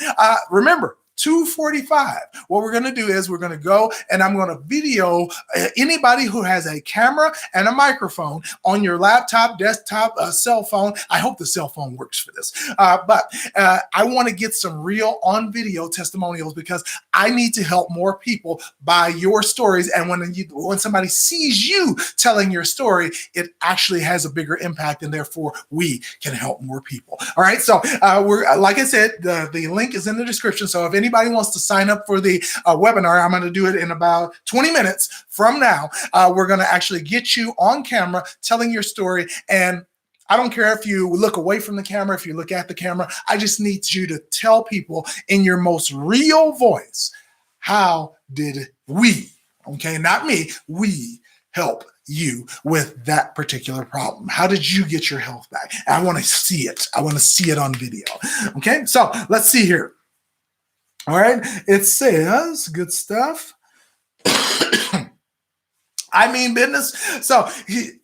remember, 2:45. What we're going to do is we're going to go and I'm going to video anybody who has a camera and a microphone on your laptop, desktop, cell phone. I hope the cell phone works for this. But I want to get some real on video testimonials because I need to help more people by your stories. And when somebody sees you telling your story, it actually has a bigger impact, and therefore we can help more people. All right. So we're, like I said, the link is in the description. So if anybody wants to sign up for the webinar, I'm going to do it in about 20 minutes from now. We're going to actually get you on camera telling your story. And I don't care if you look away from the camera, if you look at the camera. I just need you to tell people in your most real voice, how did we, okay, not me, we help you with that particular problem? How did you get your health back? I want to see it. I want to see it on video. Okay, so let's see here. All right, it says, good stuff. I mean business. So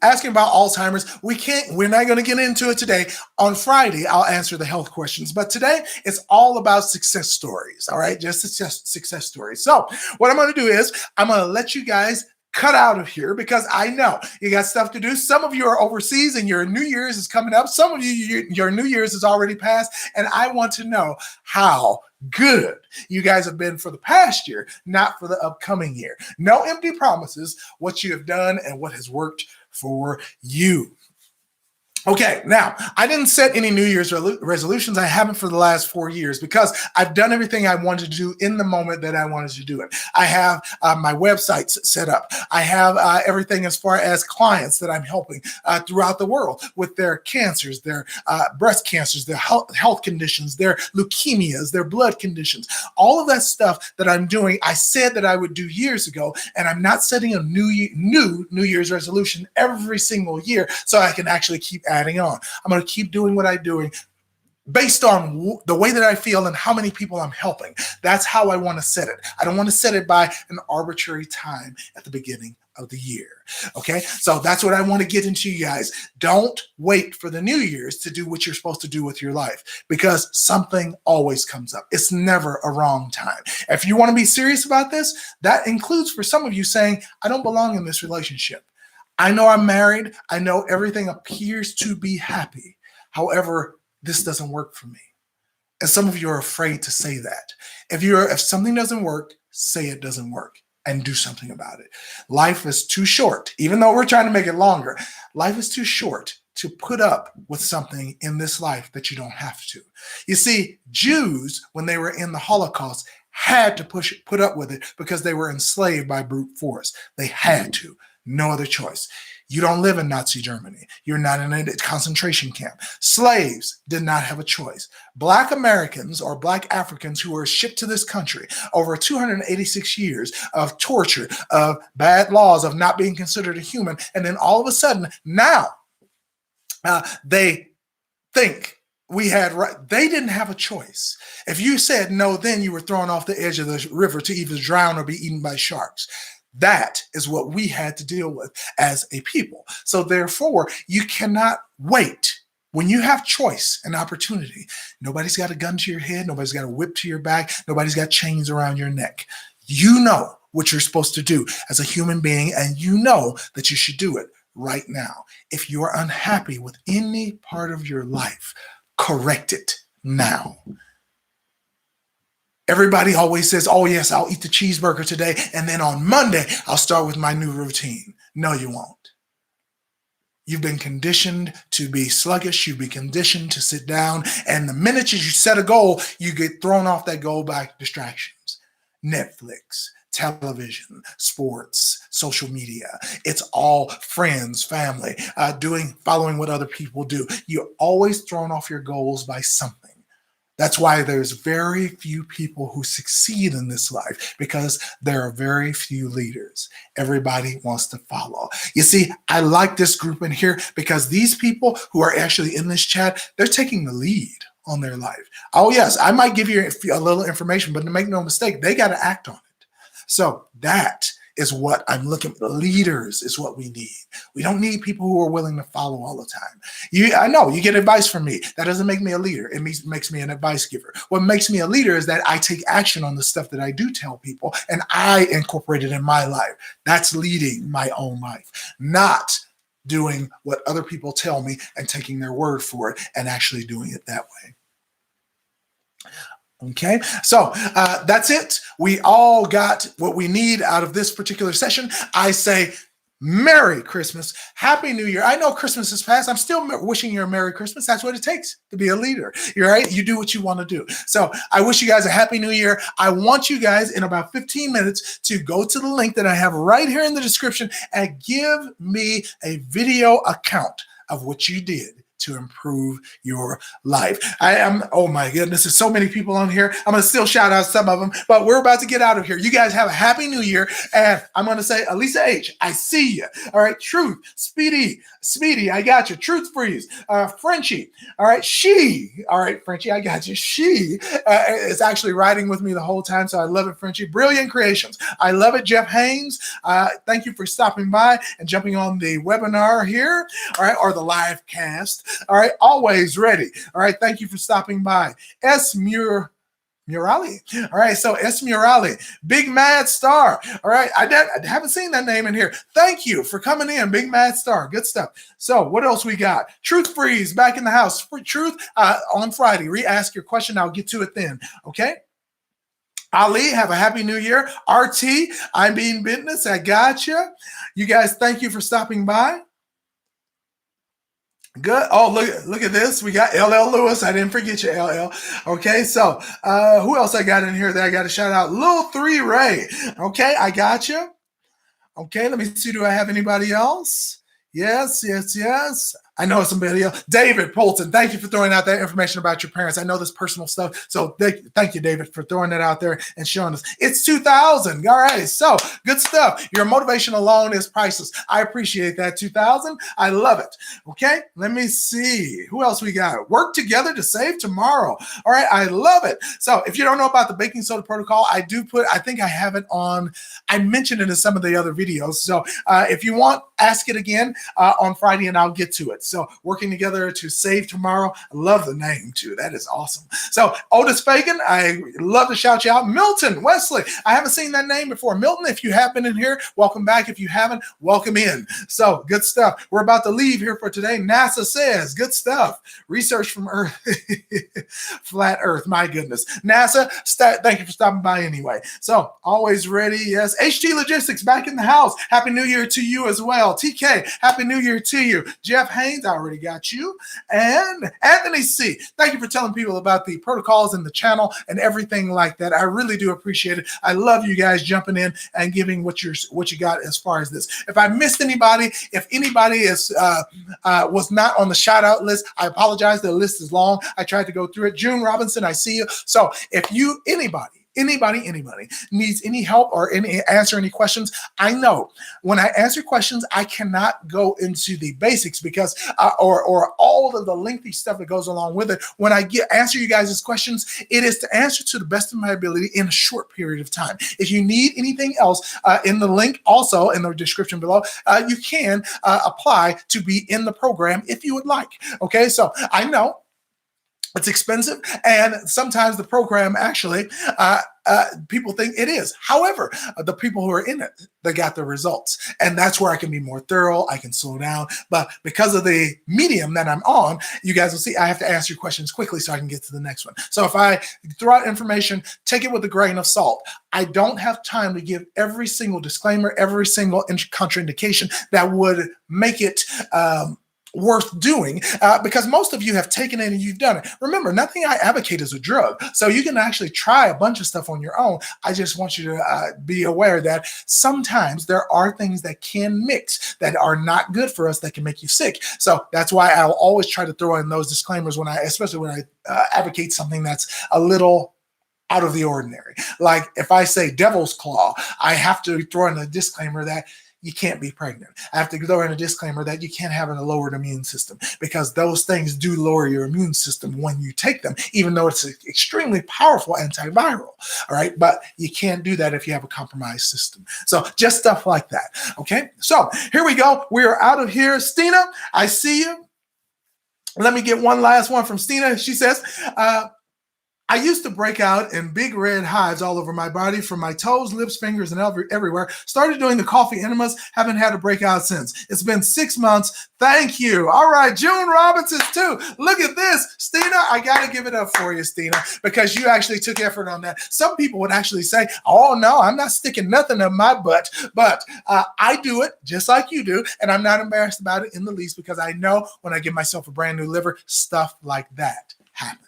asking about Alzheimer's, we're not going to get into it today. On Friday, I'll answer the health questions. But today, it's all about success stories. All right, just success stories. So what I'm going to do is I'm going to let you guys cut out of here because I know you got stuff to do. Some of you are overseas and your New Year's is coming up. Some of you, your New Year's is already passed. And I want to know how good you guys have been for the past year, not for the upcoming year. No empty promises, what you have done and what has worked for you. Okay, now, I didn't set any New Year's resolutions. I haven't for the last 4 years because I've done everything I wanted to do in the moment that I wanted to do it. I have my websites set up. I have everything as far as clients that I'm helping throughout the world with their cancers, their breast cancers, their health conditions, their leukemias, their blood conditions. All of that stuff that I'm doing, I said that I would do years ago, and I'm not setting a new New Year's resolution every single year so I can actually keep adding on. I'm going to keep doing what I'm doing based on the way that I feel and how many people I'm helping. That's how I want to set it. I don't want to set it by an arbitrary time at the beginning of the year. Okay, so that's what I want to get into, you guys. Don't wait for the New Year's to do what you're supposed to do with your life because something always comes up. It's never a wrong time. If you want to be serious about this, that includes for some of you saying, I don't belong in this relationship. I know I'm married. I know everything appears to be happy. However, this doesn't work for me. And some of you are afraid to say that. If something doesn't work, say it doesn't work and do something about it. Life is too short, even though we're trying to make it longer. Life is too short to put up with something in this life that you don't have to. You see, Jews, when they were in the Holocaust, had to put up with it because they were enslaved by brute force. They had to. No other choice. You don't live in Nazi Germany. You're not in a concentration camp. Slaves did not have a choice. Black Americans or Black Africans who were shipped to this country over 286 years of torture, of bad laws, of not being considered a human. And then all of a sudden, now they think we had right. They didn't have a choice. If you said no, then you were thrown off the edge of the river to either drown or be eaten by sharks. That is what we had to deal with as a people. So therefore, you cannot wait. When you have choice and opportunity, nobody's got a gun to your head. Nobody's got a whip to your back. Nobody's got chains around your neck. You know what you're supposed to do as a human being, and you know that you should do it right now. If you're unhappy with any part of your life, correct it now. Everybody always says, oh, yes, I'll eat the cheeseburger today. And then on Monday, I'll start with my new routine. No, you won't. You've been conditioned to be sluggish. You've been conditioned to sit down. And the minute you set a goal, you get thrown off that goal by distractions. Netflix, television, sports, social media. It's all friends, family, following what other people do. You're always thrown off your goals by something. That's why there's very few people who succeed in this life because there are very few leaders. Everybody wants to follow. You see, I like this group in here because these people who are actually in this chat, they're taking the lead on their life. Oh, yes, I might give you a little information, but to make no mistake, they got to act on it. So that is what I'm looking for. Leaders is what we need. We don't need people who are willing to follow all the time. I know you get advice from me. That doesn't make me a leader. It makes me an advice giver. What makes me a leader is that I take action on the stuff that I do tell people and I incorporate it in my life. That's leading my own life, not doing what other people tell me and taking their word for it and actually doing it that way. Okay, so that's it. We all got what we need out of this particular session. I say Merry Christmas, Happy New Year. I know Christmas is past. I'm still wishing you a Merry Christmas. That's what it takes to be a leader. You're right. You do what you want to do. So I wish you guys a Happy New Year. I want you guys in about 15 minutes to go to the link that I have right here in the description and give me a video account of what you did to improve your life. Oh my goodness, there's so many people on here. I'm going to still shout out some of them, but we're about to get out of here. You guys have a Happy New Year. And I'm going to say, Elisa H., I see you. All right, Truth, Speedy, I got you. Truth Freeze, Frenchie. All right, She. All right, Frenchie, I got you. She is actually riding with me the whole time, so I love it, Frenchie. Brilliant Creations. I love it, Jeff Haynes. Thank you for stopping by and jumping on the webinar here, all right, or the live cast. All right, always ready. All right, thank you for stopping by. Murali. All right, so Murali, Big Mad Star. All right, I haven't seen that name in here. Thank you for coming in, Big Mad Star. Good stuff. So what else we got? Truth Freeze back in the house. Truth on Friday. Re-ask your question. I'll get to it then. Okay. Ali, have a Happy New Year. RT, I'm being business. I got you. You guys, thank you for stopping by. Good. Oh, look at this. We got LL Lewis. I didn't forget you, LL. Okay, so who else I got in here that I got to shout out? Lil 3 Ray. Okay, I got you. Okay, let me see. Do I have anybody else? Yes. I know somebody else. David Polton, thank you for throwing out that information about your parents. I know this personal stuff. So thank you, David, for throwing that out there and showing us. It's 2000. All right. So good stuff. Your motivation alone is priceless. I appreciate that, 2000. I love it. Okay. Let me see. Who else we got? Work together to save tomorrow. All right. I love it. So if you don't know about the baking soda protocol, I think I have it on, I mentioned it in some of the other videos. So if you want, ask it again on Friday and I'll get to it. So working together to save tomorrow. I love the name too. That is awesome. So Otis Fagan, I love to shout you out. Milton Wesley, I haven't seen that name before. Milton, if you have been in here, welcome back. If you haven't, welcome in. So good stuff. We're about to leave here for today. NASA says, good stuff. Research from Earth, flat Earth. My goodness. NASA, thank you for stopping by anyway. So always ready. Yes. HT Logistics back in the house. Happy New Year to you as well. TK, Happy New Year to you. Jeff Haynes, I already got you. And Anthony C., thank you for telling people about the protocols and the channel and everything like that. I really do appreciate it. I love you guys jumping in and giving what you got as far as this. If I missed anybody, if anybody was not on the shout out list, I apologize. The list is long. I tried to go through it. June Robinson, I see you. So if anybody needs any help or answer any questions, I know when I answer questions, I cannot go into the basics because or all of the lengthy stuff that goes along with it. When I answer you guys' questions, it is to answer to the best of my ability in a short period of time. If you need anything else in the link, also in the description below, you can apply to be in the program if you would like. Okay, so I know it's expensive, and sometimes the program actually, people think it is. However, the people who are in it, they got the results. And that's where I can be more thorough. I can slow down. But because of the medium that I'm on, you guys will see I have to answer your questions quickly so I can get to the next one. So if I throw out information, take it with a grain of salt. I don't have time to give every single disclaimer, every single contraindication that would make it worth doing because most of you have taken it and you've done it. Remember, nothing I advocate is a drug. So you can actually try a bunch of stuff on your own. I just want you to be aware that sometimes there are things that can mix that are not good for us that can make you sick. So that's why I'll always try to throw in those disclaimers especially when I advocate something that's a little out of the ordinary. Like if I say devil's claw, I have to throw in a disclaimer that you can't be pregnant. I have to throw in a disclaimer that you can't have a lowered immune system because those things do lower your immune system when you take them, even though it's an extremely powerful antiviral. All right. But you can't do that if you have a compromised system. So just stuff like that. Okay. So here we go. We are out of here. Stina, I see you. Let me get one last one from Stina. She says, I used to break out in big red hives all over my body from my toes, lips, fingers, and everywhere. Started doing the coffee enemas. Haven't had a breakout since. It's been 6 months. Thank you. All right, June Robinson too. Look at this. Stina, I got to give it up for you, Stina, because you actually took effort on that. Some people would actually say, oh, no, I'm not sticking nothing in my butt. But I do it just like you do, and I'm not embarrassed about it in the least because I know when I give myself a brand new liver, stuff like that happens.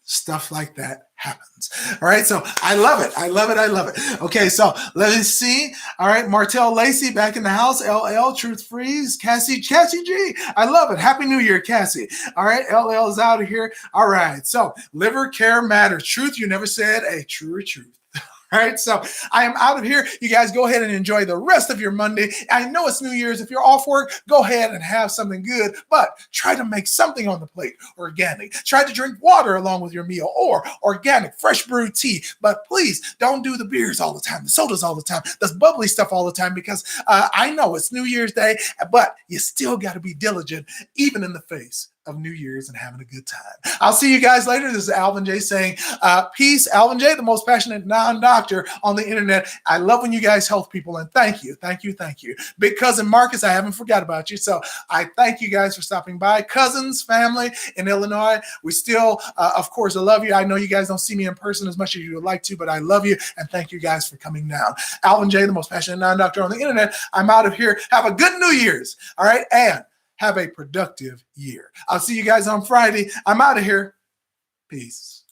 Stuff like that happens. All right. So I love it. I love it. I love it. Okay. So let me see. All right. Martell Lacey back in the house. LL Truth Freeze. Cassie G. I love it. Happy New Year, Cassie. All right. LL is out of here. All right. So liver care matters. Truth. You never said a truer truth. All right, so I am out of here. You guys go ahead and enjoy the rest of your Monday. I know it's New Year's. If you're off work, go ahead and have something good, but try to make something on the plate organic. Try to drink water along with your meal or organic, fresh brewed tea. But please don't do the beers all the time, the sodas all the time, the bubbly stuff all the time, because I know it's New Year's Day, but you still got to be diligent, even in the face of New Year's and having a good time. I'll see you guys later. This is Alvin J saying, peace. Alvin J, the most passionate non-doctor on the internet. I love when you guys help people, and thank you. Thank you. Thank you. Big cousin Marcus, I haven't forgot about you. So I thank you guys for stopping by. Cousins, family in Illinois, we still, of course, I love you. I know you guys don't see me in person as much as you would like to, but I love you, and thank you guys for coming down. Alvin J, the most passionate non-doctor on the internet. I'm out of here. Have a good New Year's. All right. And have a productive year. I'll see you guys on Friday. I'm out of here. Peace.